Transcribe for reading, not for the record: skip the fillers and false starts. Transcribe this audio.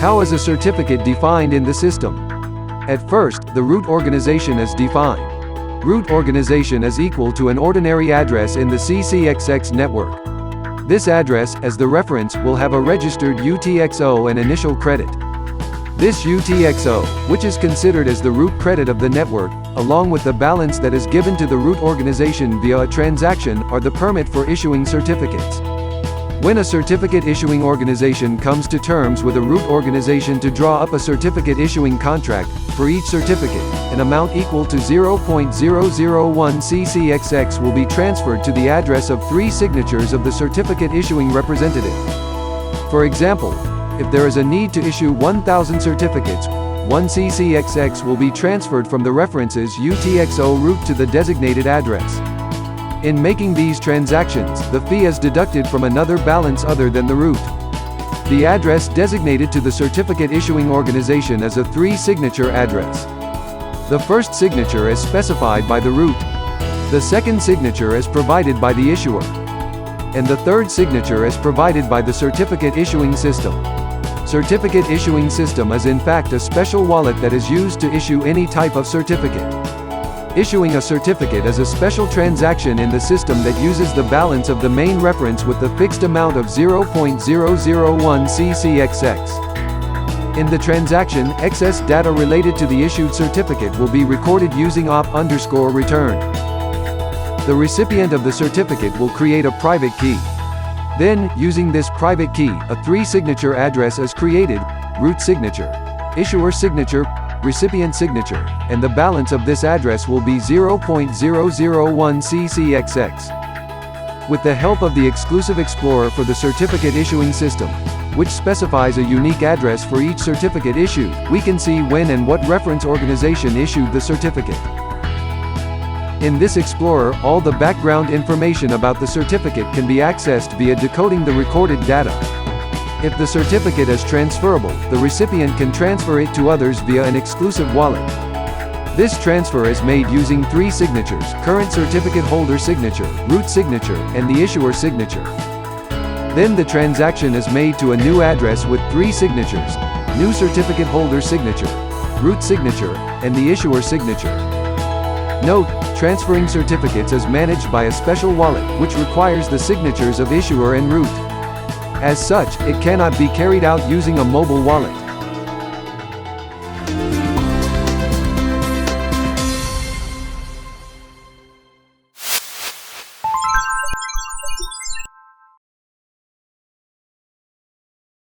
How is a certificate defined in the system? At first, the root organization is defined. Root organization is equal to an ordinary address in the CCXX network. This address, as the reference, will have a registered UTXO and initial credit. This UTXO, which is considered as the root credit of the network, along with the balance that is given to the root organization via a transaction, are the permit for issuing certificates. When a certificate issuing organization comes to terms with a root organization to draw up a certificate issuing contract, for each certificate, an amount equal to 0.001 CCXX will be transferred to the address of 3 signatures of the certificate issuing representative. For example, if there is a need to issue 1,000 certificates, 1 CCXX will be transferred from the reference's UTXO route to the designated address. In making these transactions, the fee is deducted from another balance other than the root. The address designated to the certificate issuing organization is a 3-signature address. The first signature is specified by the root. The second signature is provided by the issuer. And the third signature is provided by the certificate issuing system. Certificate issuing system is in fact a special wallet that is used to issue any type of certificate. Issuing a certificate is a special transaction in the system that uses the balance of the main reference with the fixed amount of 0.001 CCXX. In the transaction, excess data related to the issued certificate will be recorded using op_return. The recipient of the certificate will create a private key. Then, using this private key, a 3-signature address is created: root signature, issuer signature, recipient signature, and the balance of this address will be 0.001 CCXX. With the help of the exclusive explorer for the certificate issuing system, which specifies a unique address for each certificate issued, we can see when and what reference organization issued the certificate. In this explorer, all the background information about the certificate can be accessed via decoding the recorded data. If the certificate is transferable, the recipient can transfer it to others via an exclusive wallet. This transfer is made using 3 signatures: current certificate holder signature, root signature, and the issuer signature. Then the transaction is made to a new address with 3 signatures: new certificate holder signature, root signature, and the issuer signature. Note: transferring certificates is managed by a special wallet, which requires the signatures of issuer and root. As such, it cannot be carried out using a mobile wallet.